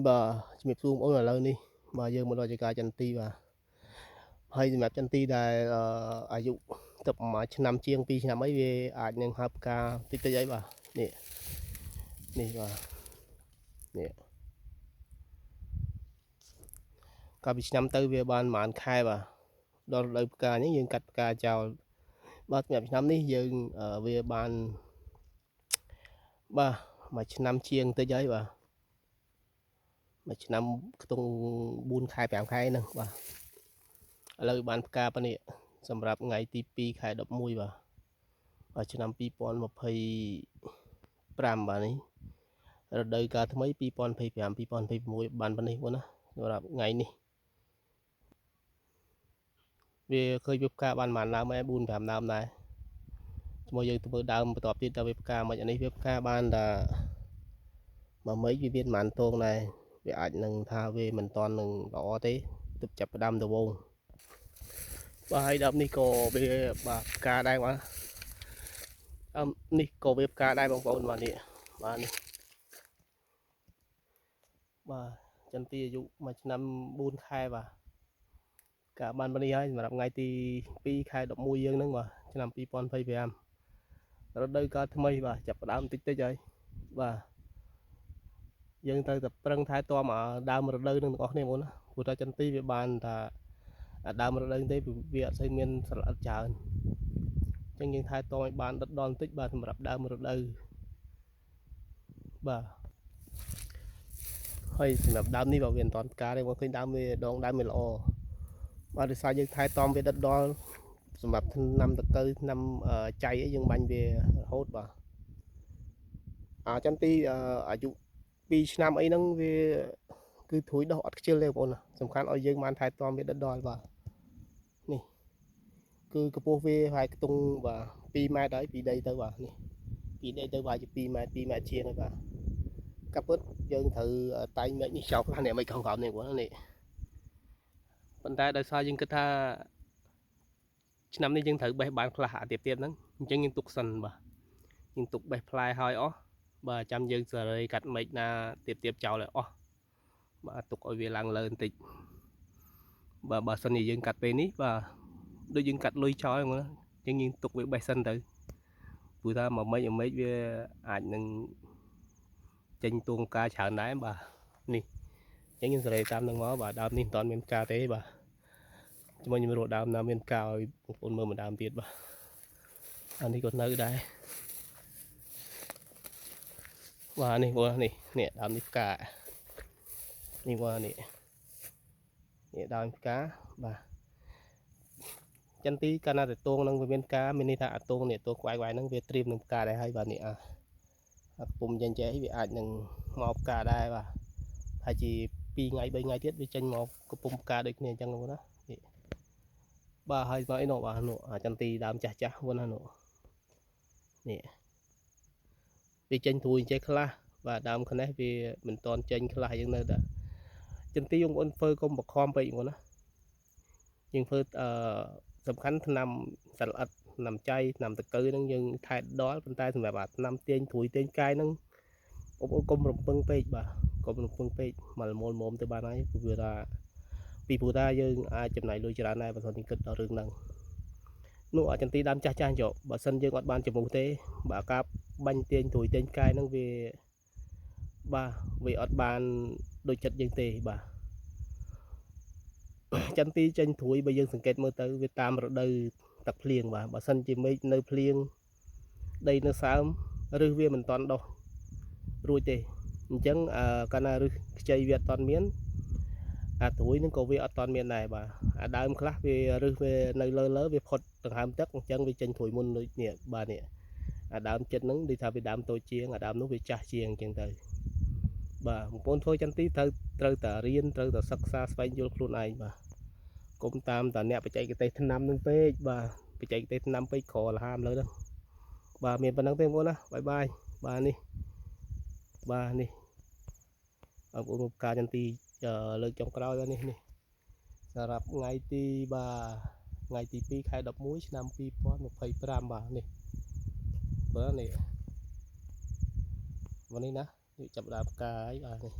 Bà chỉ mẹp zoom ôn là lâu đi bà giờ một đôi chơi chân ti bà hay mẹp chân ti đàiอายุ tập mà năm chiêng pi năm ấy về nhưng học ca tích tới giấy bà nè nè bà nè ca pi năm tới về ban màn khai bà đo lời ca những dương cắt ca chào bắt mẹp năm ní dương về ban ba mà năm chiêng tới giấy bà mà năm tung buôn khai bẻm khai nè bà lời ban ca bà nè សម្រាប់ថ្ងៃទី2ខែ11បាទឆ្នាំ2025បាទនេះរដូវកាលថ្មី2025 2026បានប៉ុណ្នេះបងណាសម្រាប់ថ្ងៃនេះវាឃើញវាផ្កាបានប៉ុន្មានដើមដែរ4 5ដើមដែរជាមួយយើងទៅមើលដើមបន្តទៀតតើវាផ្កាមិនអានេះវាផ្កាបានតែមួយមេឃវាមានប៉ុន្មានតងដែរវាអាចនឹងថាវាមិនតាន់នឹងល្អទេទើបចាប់ផ្ដើមដំបូងបាទហើយដើមនេះក៏វាបាទផ្កាដែរបាទនេះក៏វាផ្កាដែរបងប្អូនបាទនេះបាទនេះបាទចន្ទទីអាយុមួយឆ្នាំ4ខែបាទកាបានប៉ុណ្នេះហើយសម្រាប់ថ្ងៃទី2ខែ11យើងហ្នឹងបាទឆ្នាំ2025រដូវកាលថ្មីបាទចាប់ផ្ដើមតិចតិចហើយបាទយើងត្រូវតែប្រឹងថែទាំឲ្យដើមរដូវនឹងទាំងអស់គ្នាបងណាព្រោះថាចន្ទទីវាបានថាដើមរដូវទេវាអត់សូវមានស្រឡឹកច្រើនអញ្ចឹងយើងថែទាំឲ្យបានដិតដល់បន្តិចបាទសម្រាប់ដើមរដូវបាទហើយសម្រាប់ដើមនេះបើវាមិនតាន់ផ្កាទេបងឃើញដើមវាដងដើមវាល្អបាទដោយសារយើងថែទាំវាដិតដល់សម្រាប់ឆ្នាំតកៅឆ្នាំចៃអីយើងបាញ់វារហូតបាទចន្ទទីអាយុ2ឆ្នាំអីហ្នឹងវាគឺធួយដោះអត់ខ្ជិលទេបងប្អូនសំខាន់ឲ្យយើងបានថែទាំវាដិតដល់បាទនេះគឺកម្ពស់វាហើយខ្ទង់បាទ2ម៉ែត្រហើយពីដីទៅបាទនេះពីដីទៅបាទជា2ម៉ែត្រ2ម៉ែត្រជាងហើយបាទកាប់ពិតយើងត្រូវតែងមែកនេះចោលខ្លះនេះមិនខំក្រោមនេះបងនេះប៉ុន្តែដោយសារយើងគិតថាឆ្នាំនេះយើងត្រូវបេះបានខ្លះអាទៀតហ្នឹងអញ្ចឹងយើងទុកសិនបាទយើងទុកបេះផ្លែហើយអស់បាទចាំយើងសេរីកាត់មែកណាទៀតចោលឲ្យអស់បាទទុកឲ្យវាឡើងលើបន្តិចបាទបើសិនជាយើងកាត់ពេលនេះបាទដូចយើងកាត់លុយចោលហ្នឹងអញ្ចឹងយើងទុកវាបេះសិនទៅព្រោះថាមួយមេឃវាអាចនឹងចេញទួងផ្កាច្រើនដែរបាទនេះអញ្ចឹងយើងសេរីតាមនឹងមកបាទដើមនេះមិនតាន់មានផ្កាទេបាទជាមួយខ្ញុំរកដើមណាមានផ្កាឲ្យបងប្អូនមើលមួយដើមទៀតបាទអានេះក៏នៅដែរបាទនេះបងនេះដើមនេះផ្កានេះបងនេះដើមផ្កាបាទចន្ទទីកាលណាតែតងនឹងវាមានផ្កាមានន័យថាអាតងនេះតងក្វាយហ្នឹងវាត្រៀមនឹងផ្កាដែរហើយបាទនេះអាពុំចេញចេះវាអាចនឹងមកផ្កាដែរបាទហើយជា2ថ្ងៃ3ថ្ងៃទៀតវាចេញមកកំពុំផ្កាដូចគ្នាអញ្ចឹងបងណានេះបាទហើយមកអីនោះបាទនោះចន្ទទីដើមចាស់ហ្នឹងណានោះនេះវាចេញត្រួយចេះខ្លះបាទដើមខ្នេះវាមិនតន់ចេញខ្លះយើងនៅតែចន្ទទីបងប្អូនធ្វើកុំបខំពេកបងណាយើងធ្វើសំខាន់ឆ្នាំសត្វល្អិតឆ្នាំចៃឆ្នាំតកៅហ្នឹងយើងថែដល់ប៉ុន្តែសម្រាប់ឆ្នាំទាញត្រួយទាញកាយហ្នឹងបងប្អូនកុំរំពឹងពេកបាទកុំរំពឹងពេកមកល្មមទៅបានហើយព្រោះថាពីព្រោះថាយើងអាចចំណាយលុយច្រើនដែរបើសិនយើងគិតដល់រឿងហ្នឹងនោះចន្ទទីដើមចាស់ចុះបើសិនយើងអត់បានចំពោះទេបាទការបាញ់ទាញត្រួយទាញកាយហ្នឹងវាបាទវាអត់បានដូចចិត្តយើងទេបាទចន្ទទីចេញត្រួយបើយើងសង្កេតមើលទៅវាតាមរដូវទឹកភ្លៀងបាទបើសិនជាមេឃនៅភ្លៀងដីនៅសើមឬវាមិនតាន់ដុះរួចទេអញ្ចឹងកាលណាឬខ្ចីវាអត់តាន់មានត្រួយនឹងក៏វាអត់តាន់មានដែរបាទដើមខ្លះវាឬវានៅលើវាផុតដង្ហើមទឹកអញ្ចឹងវាចេញត្រួយមុនដូចនេះបាទនេះដើមចិត្តហ្នឹងដូចថាវាដើមតូចជាងដើមនោះវាចាស់ជាងអញ្ចឹងទៅបាទបងប្អូនធ្វើចន្ទទីត្រូវតែរៀនត្រូវតែសិក្សាស្វែងយល់ខ្លួនឯងបាទគុំតាមតាអ្នកបច្ចេកទេសថ្នាំនឹងពេកបាទបច្ចេកទេសថ្នាំពេកក្រលហាមលើហ្នឹងបាទមានប៉ុណ្្នឹងទេបងប្អូនណាបាយបាយបាទនេះបាទនេះបងប្អូនផ្កាចន្ទទីលើកចុងក្រោយនេះសម្រាប់ថ្ងៃទីថ្ងៃទី2ខែ11ឆ្នាំ2025បាទនេះបើនេះមកនេះណាចាប់ដើមផ្កាហើយបាទនេះ